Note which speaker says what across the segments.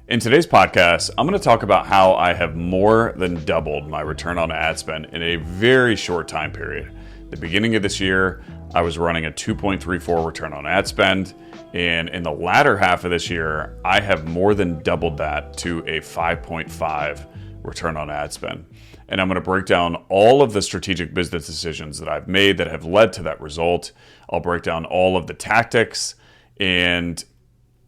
Speaker 1: In today's podcast, I'm going to talk about how I have more than doubled my return on ad spend in a very short time period. The beginning of this year, I was running a 2.34 return on ad spend, and in the latter half of this year, I have more than doubled that to a 5.5 return on ad spend. And I'm going to break down all of the strategic business decisions that I've made that have led to that result. I'll break down all of the tactics, and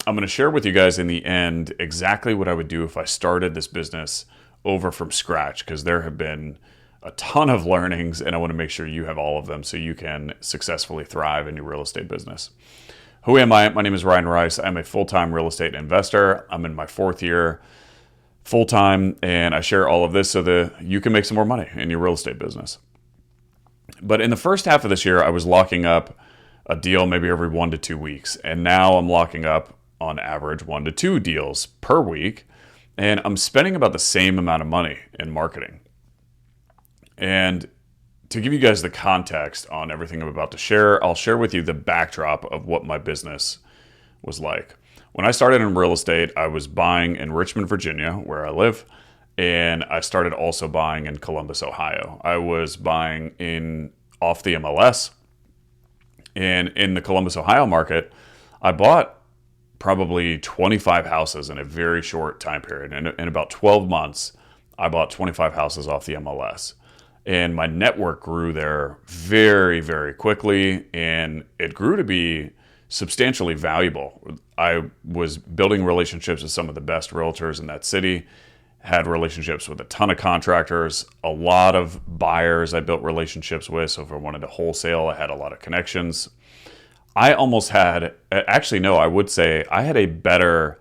Speaker 1: I'm going to share with you guys in the end exactly what I would do if I started this business over from scratch, because there have been a ton of learnings and I want to make sure you have all of them so you can successfully thrive in your real estate business. Who am I? My name is Ryan Rice. I'm a full-time real estate investor. I'm in my fourth year full-time, and I share all of this so that you can make some more money in your real estate business. But in the first half of this year, I was locking up a deal maybe every 1 to 2 weeks, and now I'm locking up on average 1 to 2 deals per week, and I'm spending about the same amount of money in marketing. And to give you guys the context on everything I'm about to share, I'll share with you the backdrop of what my business was like. When I started in real estate, I was buying in Richmond, Virginia, where I live, and I started also buying in Columbus, Ohio. I was buying off the MLS, and in the Columbus, Ohio market, I bought probably 25 houses in a very short time period. And in about 12 months, I bought 25 houses off the MLS. And my network grew there very, very quickly, and it grew to be substantially valuable. I was building relationships with some of the best realtors in that city, had relationships with a ton of contractors, a lot of buyers I built relationships with. So if I wanted to wholesale, I had a lot of connections. I would say I had a better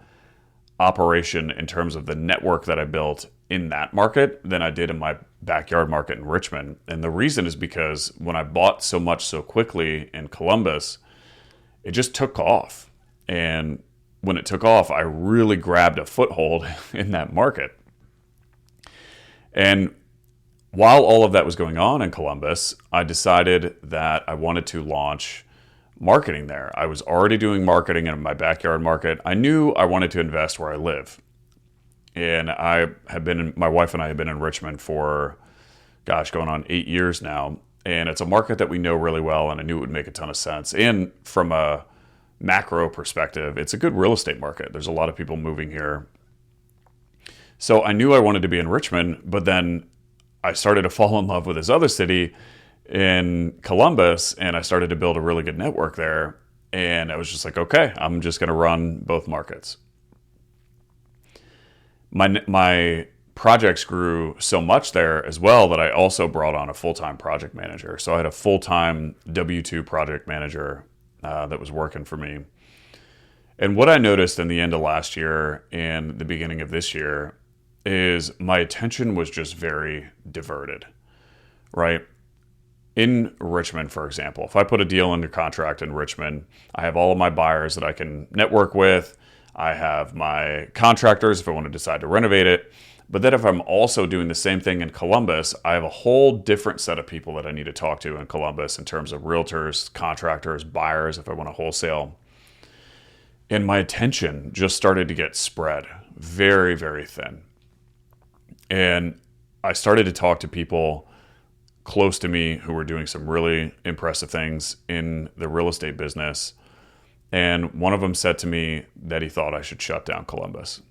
Speaker 1: operation in terms of the network that I built in that market than I did in my backyard market in Richmond. And the reason is because when I bought so much so quickly in Columbus, it just took off. And when it took off, I really grabbed a foothold in that market. And while all of that was going on in Columbus, I decided that I wanted to launch marketing there. I was already doing marketing in my backyard market. I knew I wanted to invest where I live. And my wife and I have been in Richmond for, going on 8 years now. And it's a market that we know really well, and I knew it would make a ton of sense. And from a macro perspective, it's a good real estate market. There's a lot of people moving here. So I knew I wanted to be in Richmond, but then I started to fall in love with this other city in Columbus, and I started to build a really good network there. And I was just like, okay, I'm just going to run both markets. My projects grew so much there as well that I also brought on a full-time project manager. So I had a full-time W-2 project manager that was working for me. And what I noticed in the end of last year and the beginning of this year is my attention was just very diverted, right? In Richmond, for example, if I put a deal under contract in Richmond, I have all of my buyers that I can network with. I have my contractors if I want to decide to renovate it. But then if I'm also doing the same thing in Columbus, I have a whole different set of people that I need to talk to in Columbus in terms of realtors, contractors, buyers if I want to wholesale. And my attention just started to get spread very, very thin. And I started to talk to people close to me who were doing some really impressive things in the real estate business. And one of them said to me that he thought I should shut down Columbus.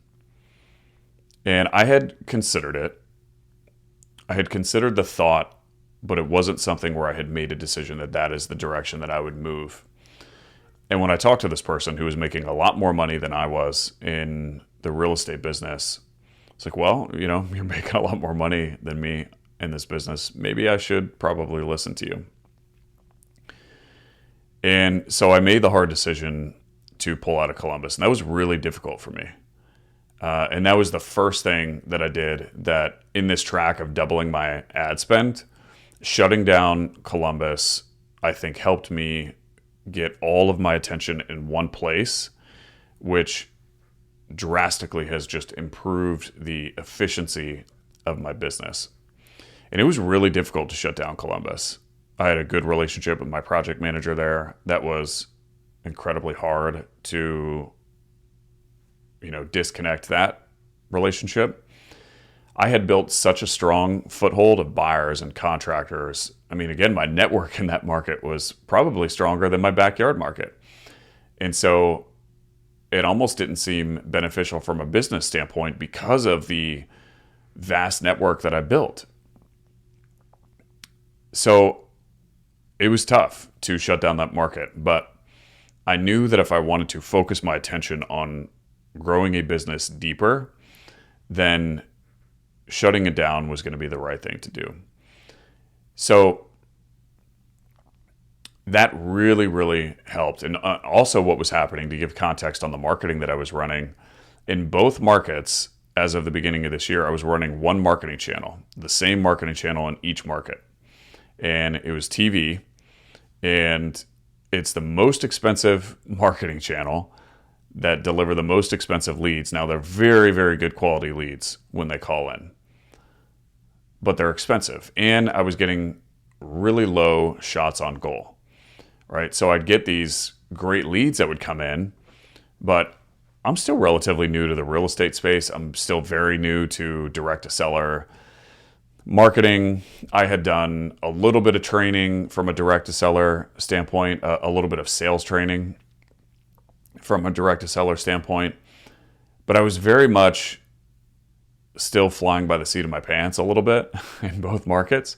Speaker 1: And I had considered it. I had considered the thought, but it wasn't something where I had made a decision that is the direction that I would move. And when I talked to this person who was making a lot more money than I was in the real estate business, it's like, well, you're making a lot more money than me in this business. Maybe I should probably listen to you. And so I made the hard decision to pull out of Columbus. And that was really difficult for me. And that was the first thing that I did that in this track of doubling my ad spend. Shutting down Columbus, I think, helped me get all of my attention in one place, which drastically has just improved the efficiency of my business. And it was really difficult to shut down Columbus. I had a good relationship with my project manager there. That was incredibly hard to disconnect that relationship. I had built such a strong foothold of buyers and contractors. I mean, again, my network in that market was probably stronger than my backyard market. And so it almost didn't seem beneficial from a business standpoint because of the vast network that I built. So it was tough to shut down that market, but I knew that if I wanted to focus my attention on growing a business deeper, then shutting it down was going to be the right thing to do. So that really, really helped. And also what was happening, to give context on the marketing that I was running, in both markets, as of the beginning of this year, I was running one marketing channel, the same marketing channel in each market. And it was TV, and it's the most expensive marketing channel that deliver the most expensive leads. Now, they're very, very good quality leads when they call in, but they're expensive. And I was getting really low shots on goal, right? So I'd get these great leads that would come in, but I'm still relatively new to the real estate space. I'm still very new to direct-to-seller marketing. I had done a little bit of training from a direct-to-seller standpoint, a little bit of sales training from a direct-to-seller standpoint, but I was very much still flying by the seat of my pants a little bit in both markets.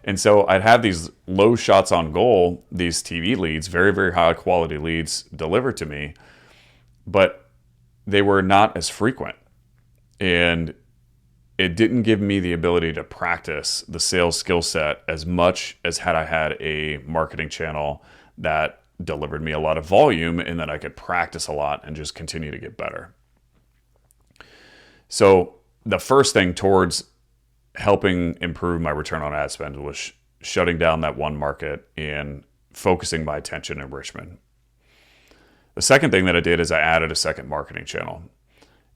Speaker 1: And so I'd have these low shots on goal, these TV leads, very, very high quality leads delivered to me, but they were not as frequent. And it didn't give me the ability to practice the sales skill set as much as had I had a marketing channel that delivered me a lot of volume and that I could practice a lot and just continue to get better. So the first thing towards helping improve my return on ad spend was shutting down that one market and focusing my attention in Richmond. The second thing that I did is I added a second marketing channel.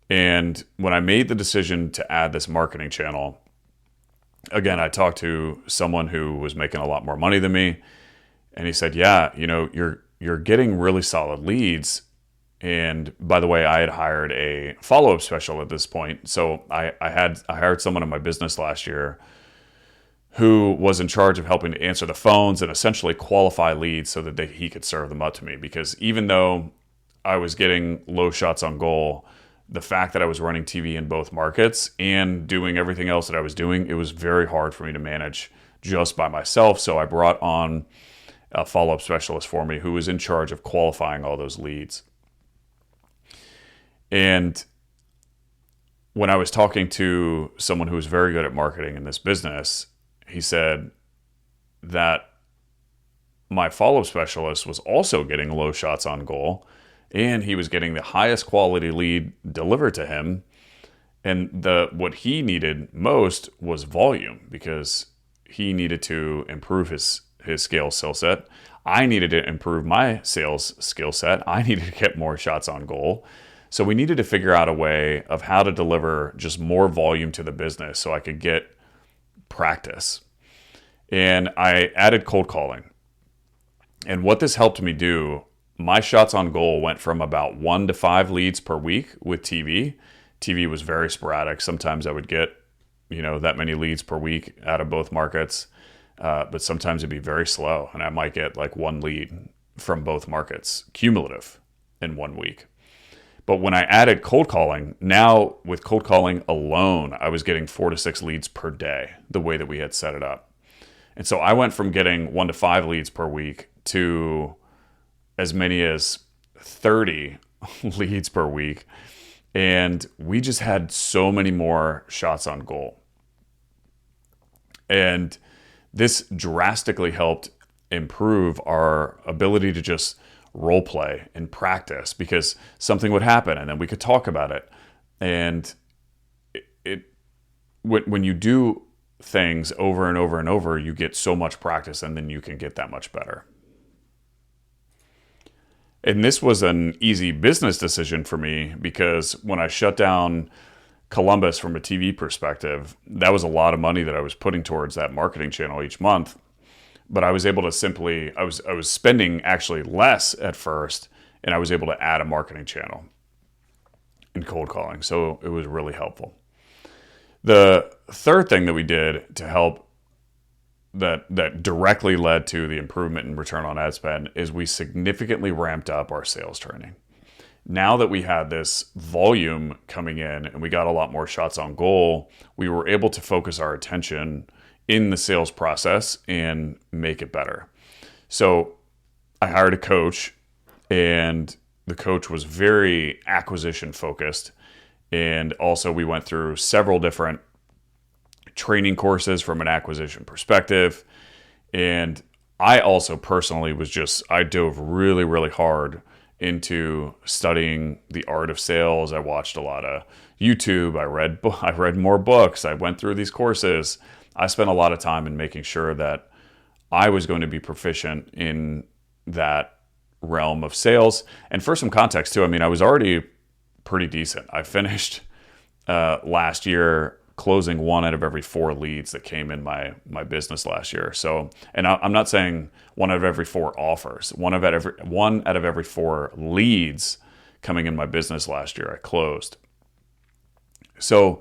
Speaker 1: And when I made the decision to add this marketing channel, again, I talked to someone who was making a lot more money than me. And he said, yeah, you're getting really solid leads. And by the way, I had hired a follow-up specialist at this point. So I hired someone in my business last year who was in charge of helping to answer the phones and essentially qualify leads so that he could serve them up to me. Because even though I was getting low shots on goal, the fact that I was running TV in both markets and doing everything else that I was doing, it was very hard for me to manage just by myself. So I brought on a follow-up specialist for me who was in charge of qualifying all those leads. And when I was talking to someone who was very good at marketing in this business, he said that my follow-up specialist was also getting low shots on goal, and he was getting the highest quality lead delivered to him. And what he needed most was volume, because he needed to improve his sales skill set. I needed to improve my sales skill set. I needed to get more shots on goal. So we needed to figure out a way of how to deliver just more volume to the business so I could get practice. And I added cold calling. And what this helped me do, my shots on goal went from about 1 to 5 leads per week with TV. TV was very sporadic. Sometimes I would get, that many leads per week out of both markets. But sometimes it'd be very slow, and I might get like 1 lead from both markets, cumulative, in 1 week. But when I added cold calling, now with cold calling alone, I was getting 4 to 6 leads per day, the way that we had set it up. And so I went from getting 1 to 5 leads per week to as many as 30 leads per week. And we just had so many more shots on goal. And this drastically helped improve our ability to just role play and practice, because something would happen and then we could talk about it. And when you do things over and over and over, you get so much practice, and then you can get that much better. And this was an easy business decision for me, because when I shut down Columbus from a TV perspective, that was a lot of money that I was putting towards that marketing channel each month. But I was able to I was spending actually less at first, and I was able to add a marketing channel. in cold calling. So it was really helpful. The third thing that we did to help that directly led to the improvement in return on ad spend is we significantly ramped up our sales training. Now that we had this volume coming in and we got a lot more shots on goal, we were able to focus our attention in the sales process and make it better. So I hired a coach, and the coach was very acquisition focused. And also we went through several different training courses from an acquisition perspective. And I also personally I dove really, really hard into studying the art of sales. I watched a lot of YouTube. I read more books. I went through these courses. I spent a lot of time in making sure that I was going to be proficient in that realm of sales. And for some context too, I mean, I was already pretty decent. I finished last year closing 1 out of every 4 leads that came in my business last year. So, and I'm not saying 1 out of every 4 offers, 1 out of every 4 leads coming in my business last year, I closed. So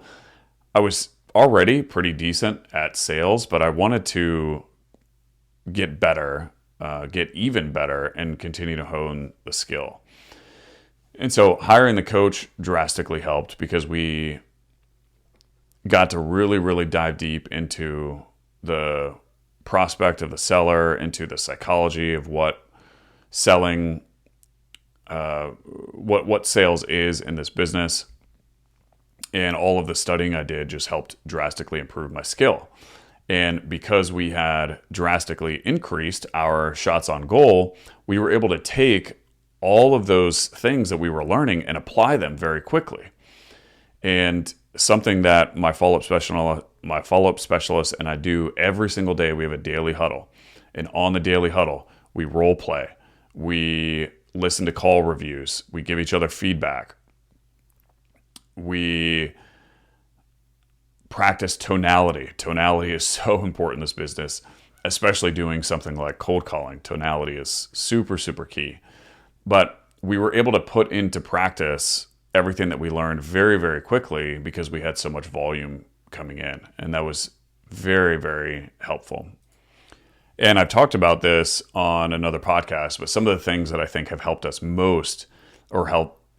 Speaker 1: I was already pretty decent at sales, but I wanted to get better, get even better, and continue to hone the skill. And so hiring the coach drastically helped because we got to really, really dive deep into the prospect of the seller, into the psychology of what selling, what sales is in this business. And all of the studying I did just helped drastically improve my skill. And because we had drastically increased our shots on goal, we were able to take all of those things that we were learning and apply them very quickly. And something that my follow-up specialist and I do every single day, we have a daily huddle. And on the daily huddle, we role play. We listen to call reviews. We give each other feedback. We practice tonality. Tonality is so important in this business, especially doing something like cold calling. Tonality is super, super key. But we were able to put into practice everything that we learned very, very quickly because we had so much volume coming in. And that was very, very helpful. And I've talked about this on another podcast, but some of the things that I think have helped us most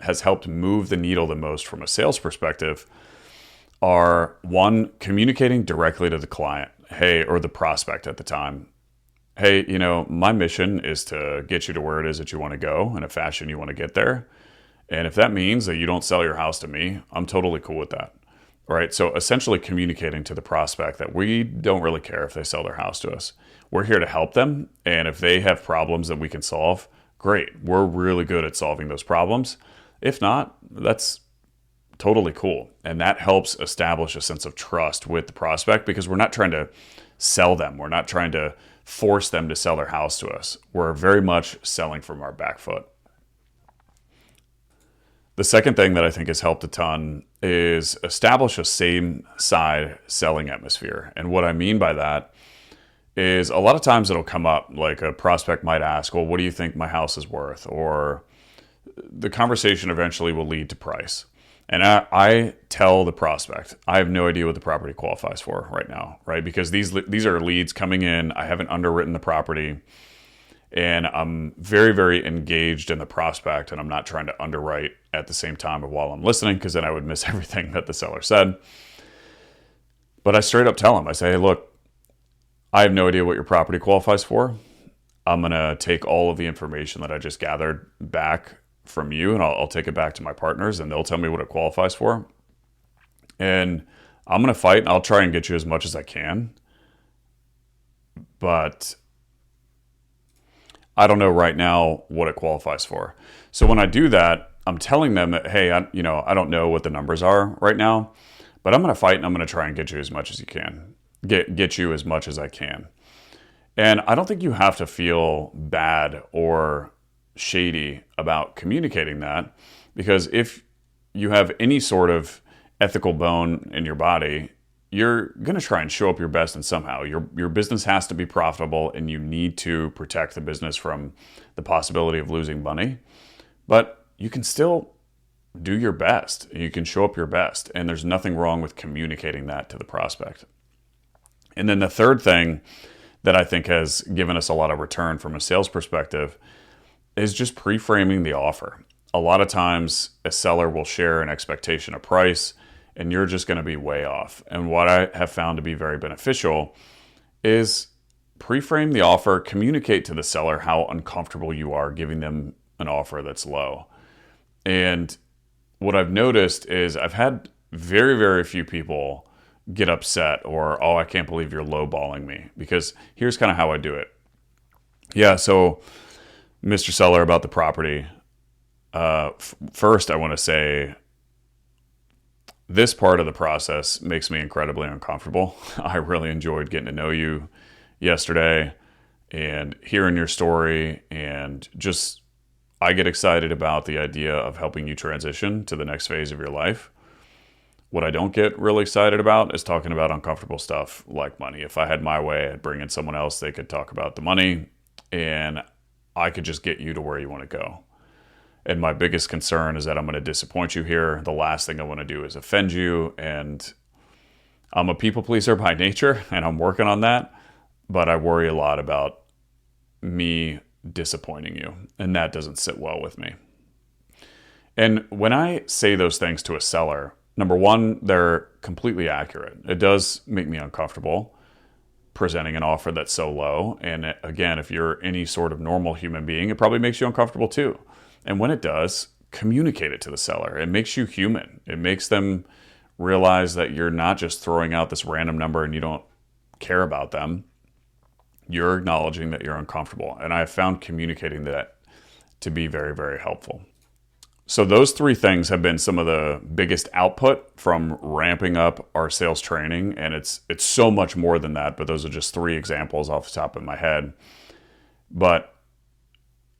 Speaker 1: has helped move the needle the most from a sales perspective are, 1, communicating directly to the client, or the prospect at the time. Hey, my mission is to get you to where it is that you want to go in a fashion you want to get there. And if that means that you don't sell your house to me, I'm totally cool with that. Right? So essentially communicating to the prospect that we don't really care if they sell their house to us. We're here to help them. And if they have problems that we can solve, great. We're really good at solving those problems. If not, that's totally cool. And that helps establish a sense of trust with the prospect because we're not trying to sell them. We're not trying to force them to sell their house to us. We're very much selling from our back foot. The second thing that I think has helped a ton is establish a same side selling atmosphere. And what I mean by that is a lot of times it'll come up, like a prospect might ask, well, what do you think my house is worth? Or the conversation eventually will lead to price. And I tell the prospect, I have no idea what the property qualifies for right now, right? Because these are leads coming in. I haven't underwritten the property. And I'm very, very engaged in the prospect, and I'm not trying to underwrite at the same time while I'm listening, because then I would miss everything that the seller said. But I straight up tell him, I say, hey, look, I have no idea what your property qualifies for. I'm going to take all of the information that I just gathered back from you, and I'll take it back to my partners, and they'll tell me what it qualifies for. And I'm going to fight, and I'll try and get you as much as I can. But I don't know right now what it qualifies for. So when I do that, I'm telling them that, hey, I don't know what the numbers are right now, but I'm going to fight and I'm going to try and get you as much as you can, get you as much as I can. And I don't think you have to feel bad or shady about communicating that, because if you have any sort of ethical bone in your body, you're going to try and show up your best, and somehow your business has to be profitable, and you need to protect the business from the possibility of losing money. But you can still do your best. You can show up your best, and there's nothing wrong with communicating that to the prospect. And then the third thing that I think has given us a lot of return from a sales perspective is just pre-framing the offer. A lot of times a seller will share an expectation of price and you're just going to be way off. And what I have found to be very beneficial is pre-frame the offer, communicate to the seller how uncomfortable you are giving them an offer that's low. And what I've noticed is I've had very, very few people get upset or, oh, I can't believe you're lowballing me. Because here's kind of how I do it. Yeah, so Mr. Seller, about the property, first I want to say this part of the process makes me incredibly uncomfortable. I really enjoyed getting to know you yesterday and hearing your story, and just I get excited about the idea of helping you transition to the next phase of your life. What I don't get really excited about is talking about uncomfortable stuff like money. If I had my way, I'd bring in someone else. They could talk about the money and I could just get you to where you want to go. And my biggest concern is that I'm going to disappoint you here. The last thing I want to do is offend you. And I'm a people pleaser by nature, and I'm working on that. But I worry a lot about me disappointing you, and that doesn't sit well with me. And when I say those things to a seller, number one, they're completely accurate. It does make me uncomfortable presenting an offer that's so low. And again, if you're any sort of normal human being, it probably makes you uncomfortable too. And when it does, communicate it to the seller. It makes you human. It makes them realize that you're not just throwing out this random number and you don't care about them. You're acknowledging that you're uncomfortable. And I have found communicating that to be very, very helpful. So those three things have been some of the biggest output from ramping up our sales training. And it's so much more than that, but those are just three examples off the top of my head. But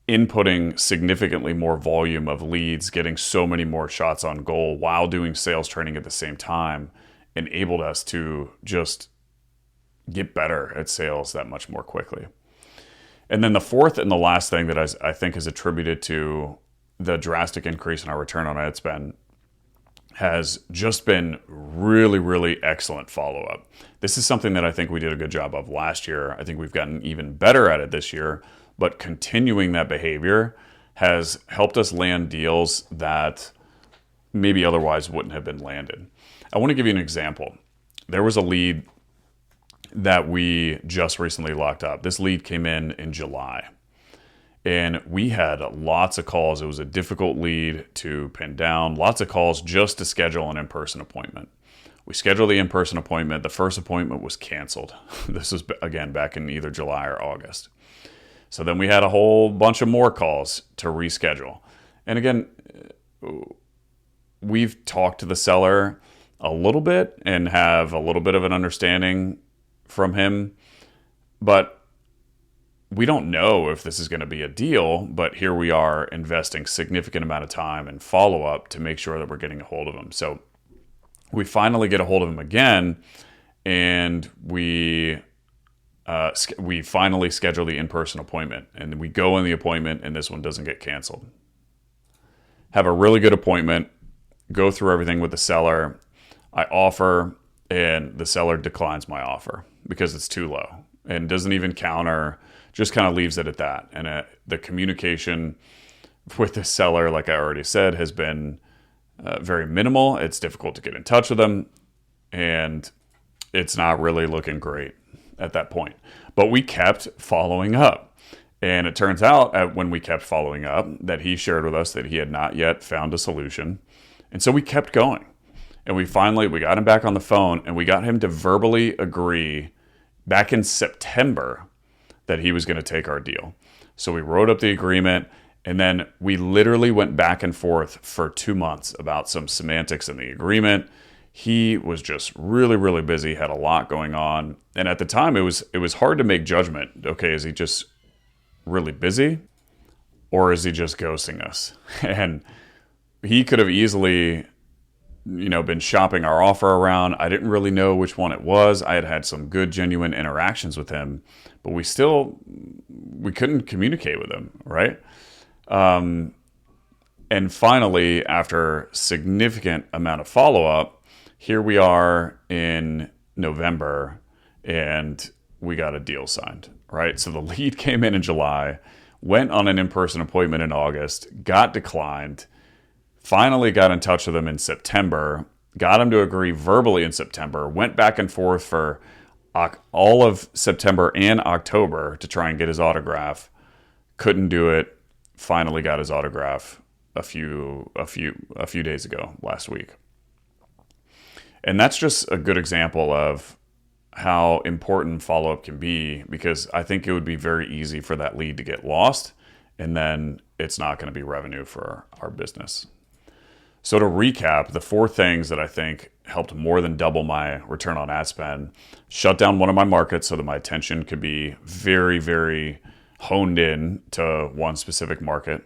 Speaker 1: inputting significantly more volume of leads, getting so many more shots on goal while doing sales training at the same time enabled us to just get better at sales that much more quickly. And then the fourth and the last thing that I think is attributed to the drastic increase in our return on ad spend has just been really, really excellent follow-up. This is something that I think we did a good job of last year. I think we've gotten even better at it this year, but continuing that behavior has helped us land deals that maybe otherwise wouldn't have been landed. I want to give you an example. There was a lead that we just recently locked up. This lead came in July. And we had lots of calls. It was a difficult lead to pin down. Lots of calls just to schedule an in-person appointment. We scheduled the in-person appointment. The first appointment was canceled. This was, again, back in either July or August. So then we had a whole bunch of more calls to reschedule. And again, we've talked to the seller a little bit and have a little bit of an understanding from him. But we don't know if this is going to be a deal, but here we are investing significant amount of time and follow-up to make sure that we're getting a hold of him. So we finally get a hold of him again, and we finally schedule the in-person appointment. And we go in the appointment, and this one doesn't get canceled. Have a really good appointment, go through everything with the seller. I offer, and the seller declines my offer because it's too low and doesn't even counter, just kind of leaves it at that. And the communication with the seller, like I already said, has been very minimal. It's difficult to get in touch with them, and it's not really looking great at that point. But we kept following up. And it turns out when we kept following up that he shared with us that he had not yet found a solution. And so we kept going. And we got him back on the phone, and we got him to verbally agree back in September that he was going to take our deal. So we wrote up the agreement, and then we literally went back and forth for 2 months about some semantics in the agreement. He was just really, really busy, had a lot going on. And at the time, it was hard to make judgment. Okay, is he just really busy, or is he just ghosting us? And he could have easily been shopping our offer around. I didn't really know which one it was. I had had some good, genuine interactions with him, but we couldn't communicate with him, right? And finally, after significant amount of follow-up, here we are in November and we got a deal signed, right? So the lead came in July, went on an in-person appointment in August, got declined, finally got in touch with him in September, got him to agree verbally in September, went back and forth for all of September and October to try and get his autograph. Couldn't do it. Finally got his autograph a few days ago, last week. And that's just a good example of how important follow-up can be, because I think it would be very easy for that lead to get lost, and then it's not going to be revenue for our business. So to recap, the 4 things that I think helped more than double my return on ad spend: shut down one of my markets so that my attention could be very, very honed in to one specific market.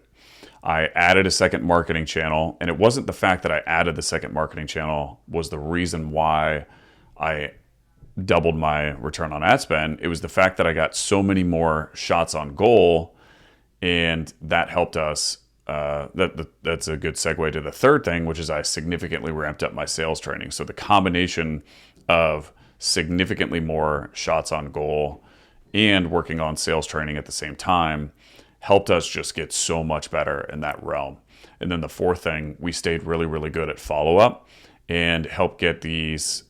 Speaker 1: I added a second marketing channel, and it wasn't the fact that I added the second marketing channel was the reason why I doubled my return on ad spend. It was the fact that I got so many more shots on goal, and that helped us. That's a good segue to the third thing, which is I significantly ramped up my sales training. So the combination of significantly more shots on goal and working on sales training at the same time helped us just get so much better in that realm. And then the fourth thing, we stayed really, really good at follow-up and helped get these,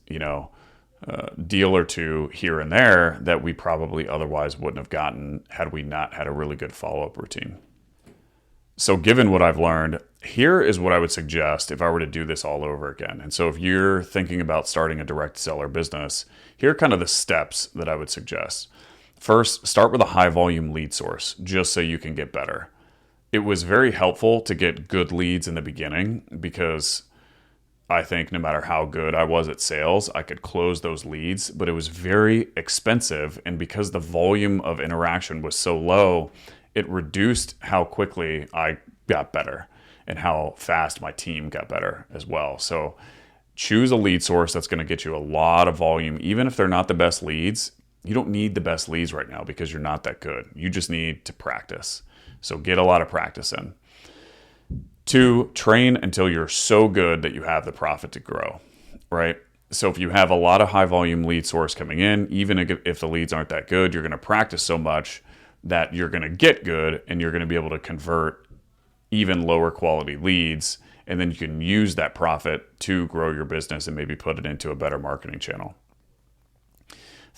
Speaker 1: deal or two here and there that we probably otherwise wouldn't have gotten had we not had a really good follow-up routine. So given what I've learned, here is what I would suggest if I were to do this all over again. And so if you're thinking about starting a direct seller business, here are kind of the steps that I would suggest. First, start with a high volume lead source, just so you can get better. It was very helpful to get good leads in the beginning, because I think no matter how good I was at sales, I could close those leads, but it was very expensive. And because the volume of interaction was so low, it reduced how quickly I got better and how fast my team got better as well. So choose a lead source that's going to get you a lot of volume. Even if they're not the best leads, you don't need the best leads right now because you're not that good. You just need to practice. So get a lot of practice in. 2, train until you're so good that you have the profit to grow, right? So if you have a lot of high volume lead source coming in, even if the leads aren't that good, you're going to practice so much that you're going to get good, and you're going to be able to convert even lower quality leads. And then you can use that profit to grow your business and maybe put it into a better marketing channel.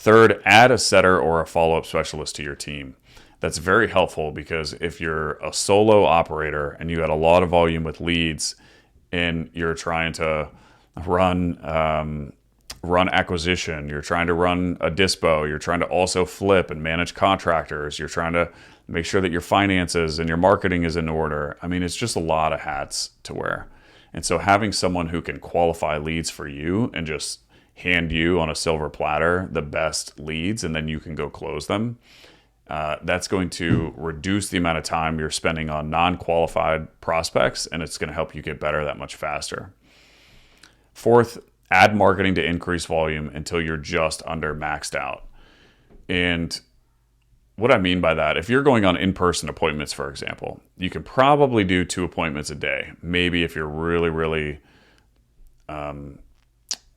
Speaker 1: 3rd, add a setter or a follow-up specialist to your team. That's very helpful, because if you're a solo operator and you had a lot of volume with leads and you're trying to run acquisition, you're trying to run a dispo, you're trying to also flip and manage contractors, you're trying to make sure that your finances and your marketing is in order. I mean, it's just a lot of hats to wear. And so having someone who can qualify leads for you and just hand you on a silver platter the best leads, and then you can go close them, that's going to reduce the amount of time you're spending on non-qualified prospects, and it's going to help you get better that much faster. 4th, add marketing to increase volume until you're just under maxed out. And what I mean by that, if you're going on in-person appointments, for example, you can probably do 2 appointments a day. Maybe if you're really, really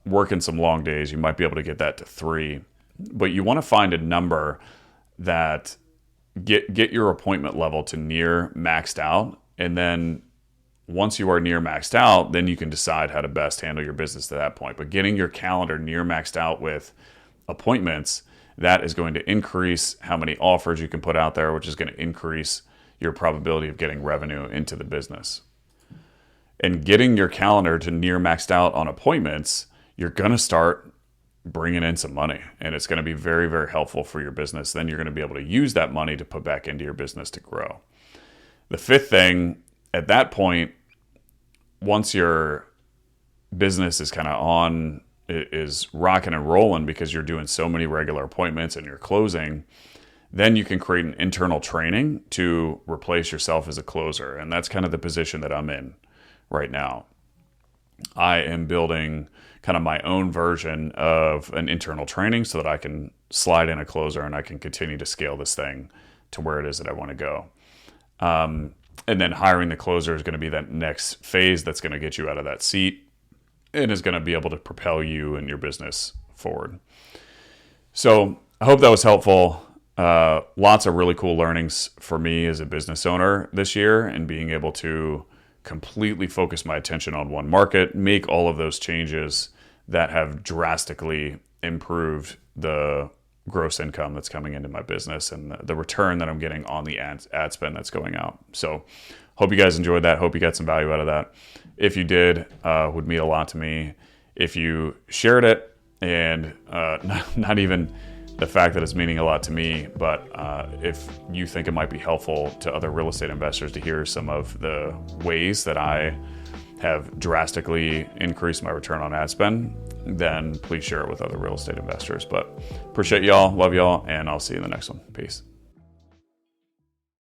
Speaker 1: working some long days, you might be able to get that to 3. But you want to find a number that get your appointment level to near maxed out. And then once you are near maxed out, then you can decide how to best handle your business at that point. But getting your calendar near maxed out with appointments, that is going to increase how many offers you can put out there, which is going to increase your probability of getting revenue into the business. And getting your calendar to near maxed out on appointments, you're going to start bringing in some money, and it's going to be very, very helpful for your business. Then you're going to be able to use that money to put back into your business to grow. The 5th thing, at that point, once your business is kind of is rocking and rolling because you're doing so many regular appointments and you're closing, then you can create an internal training to replace yourself as a closer. And that's kind of the position that I'm in right now. I am building kind of my own version of an internal training so that I can slide in a closer and I can continue to scale this thing to where it is that I want to go. And then hiring the closer is going to be that next phase that's going to get you out of that seat and is going to be able to propel you and your business forward. So I hope that was helpful. Lots of really cool learnings for me as a business owner this year, and being able to completely focus my attention on one market, make all of those changes that have drastically improved the gross income that's coming into my business and the return that I'm getting on the ad spend that's going out. So hope you guys enjoyed that. Hope you got some value out of that. If you did, would mean a lot to me. If you shared it, and not even the fact that it's meaning a lot to me, but if you think it might be helpful to other real estate investors to hear some of the ways that I have drastically increased my return on ad spend, then please share it with other real estate investors. But appreciate y'all, love y'all, and I'll see you in the next one. Peace.